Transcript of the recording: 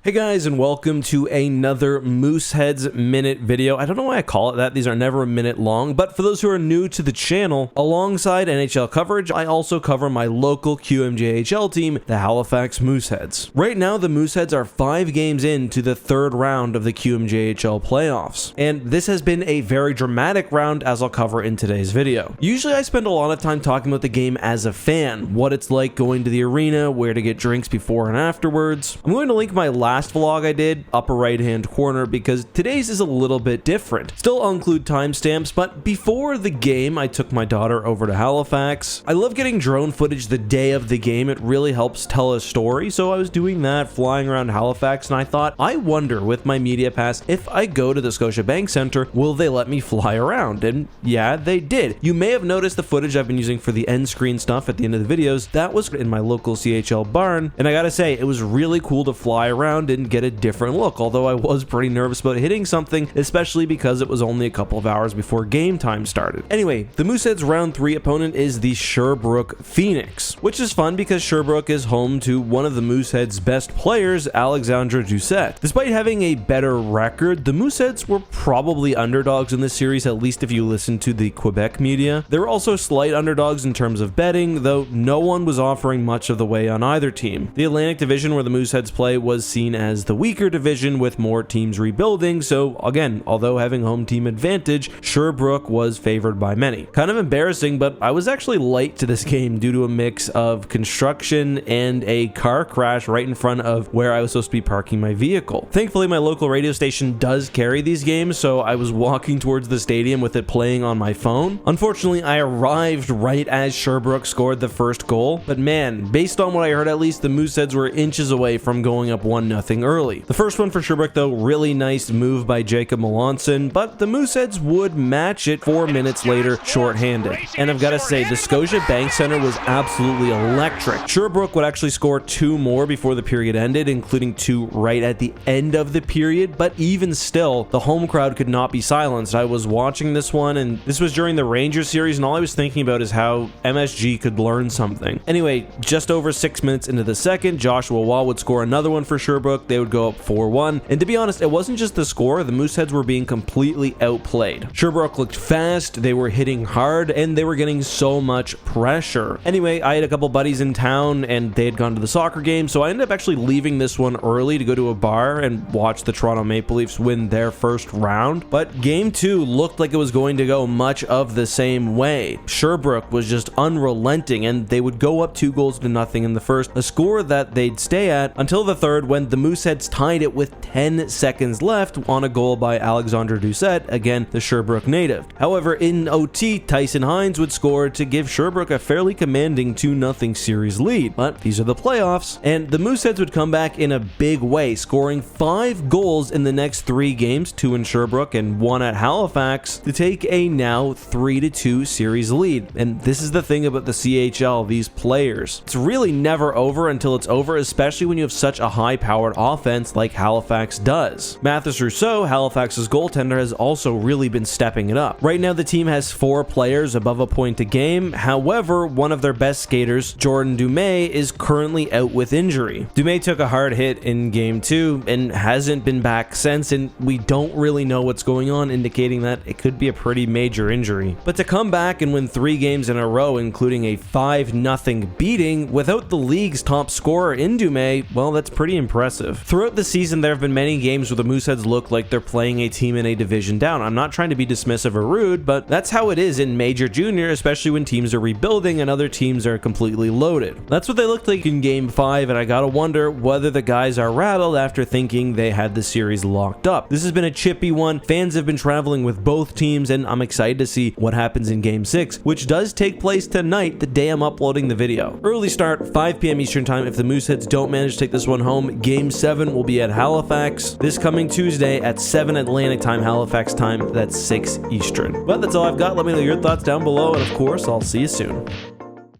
Hey guys, and welcome to another Mooseheads Minute video. I don't know why I call it that. These are never a minute long, but for those who are new to the channel, alongside NHL coverage, I also cover my local QMJHL team, the Halifax Mooseheads. Right now, the Mooseheads are 5 games into the third round of the QMJHL playoffs, and this has been a very dramatic round, as I'll cover in today's video. Usually, I spend a lot of time talking about the game as a fan, what it's like going to the arena, where to get drinks before and afterwards. I'm going to link my last vlog I did, upper right hand corner, because today's is a little bit different. Still, I'll include timestamps, but before the game, I took my daughter over to Halifax. I love getting drone footage the day of the game. It really helps tell a story, so I was doing that, flying around Halifax, and I thought, I wonder with my media pass, if I go to the Scotiabank Center, will they let me fly around? And yeah, they did. You may have noticed the footage I've been using for the end screen stuff at the end of the videos. That was in my local CHL barn, and I gotta say, it was really cool to fly around and get a different look, although I was pretty nervous about hitting something, especially because it was only a couple of hours before game time started. Anyway, the Mooseheads round 3 opponent is the Sherbrooke Phoenix, which is fun because Sherbrooke is home to one of the Mooseheads' best players, Alexandre Doucette. Despite having a better record, the Mooseheads were probably underdogs in this series, at least if you listen to the Quebec media. They were also slight underdogs in terms of betting, though no one was offering much of the way on either team. The Atlantic Division, where the Mooseheads play, was seen as the weaker division with more teams rebuilding, so again, although having home team advantage, Sherbrooke was favored by many. Kind of embarrassing, but I was actually late to this game due to a mix of construction and a car crash right in front of where I was supposed to be parking my vehicle. Thankfully, my local radio station does carry these games, so I was walking towards the stadium with it playing on my phone. Unfortunately, I arrived right as Sherbrooke scored the first goal, but man, based on what I heard, at least the Mooseheads were inches away from going up 1-0 early. The first one for Sherbrooke, though, really nice move by Jacob Melanson, but the Mooseheads would match it 4 minutes later, shorthanded. And I've got to say, the Scotiabank Center was absolutely electric. Sherbrooke would actually score 2 more before the period ended, including 2 right at the end of the period, but even still, the home crowd could not be silenced. I was watching this one, and this was during the Rangers series, and all I was thinking about is how MSG could learn something. Anyway, just over 6 minutes into the second, Joshua Waugh would score another one for Sherbrooke. They would go up 4-1, and to be honest, it wasn't just the score. The Mooseheads were being completely outplayed. Sherbrooke looked fast, they were hitting hard, and they were getting so much pressure. Anyway, I had a couple buddies in town, and they had gone to the soccer game, so I ended up actually leaving this one early to go to a bar and watch the Toronto Maple Leafs win their first round. But game 2 looked like it was going to go much of the same way. Sherbrooke was just unrelenting, and they would go up 2-0 in the first, a score that they'd stay at until the third, when the Mooseheads tied it with 10 seconds left on a goal by Alexandre Doucette, again the Sherbrooke native. However, in OT, Tyson Hines would score to give Sherbrooke a fairly commanding 2-0 series lead. But these are the playoffs, and the Mooseheads would come back in a big way, scoring 5 goals in the next 3 games, 2 in Sherbrooke and 1 at Halifax, to take a now 3-2 series lead. And this is the thing about the CHL, these players. It's really never over until it's over, especially when you have such a high-powered offense like Halifax does. Mathis Rousseau, Halifax's goaltender, has also really been stepping it up. Right now, the team has 4 players above a point a game. However, one of their best skaters, Jordan Dumais, is currently out with injury. Dumais took a hard hit in game 2 and hasn't been back since, and we don't really know what's going on, indicating that it could be a pretty major injury. But to come back and win 3 games in a row, including a 5-0 beating, without the league's top scorer in Dumais, well, that's pretty impressive. Throughout the season, there have been many games where the Mooseheads look like they're playing a team in a division down. I'm not trying to be dismissive or rude, but that's how it is in Major Junior, especially when teams are rebuilding and other teams are completely loaded. That's what they looked like in Game 5, and I gotta wonder whether the guys are rattled after thinking they had the series locked up. This has been a chippy one. Fans have been traveling with both teams, and I'm excited to see what happens in Game 6, which does take place tonight, the day I'm uploading the video. Early start, 5 p.m. Eastern Time. If the Mooseheads don't manage to take this one home, Game 7 will be at Halifax this coming Tuesday at 7 Atlantic Time, Halifax time. That's 6 Eastern. But that's all I've got. Let me know your thoughts down below, and of course, I'll see you soon.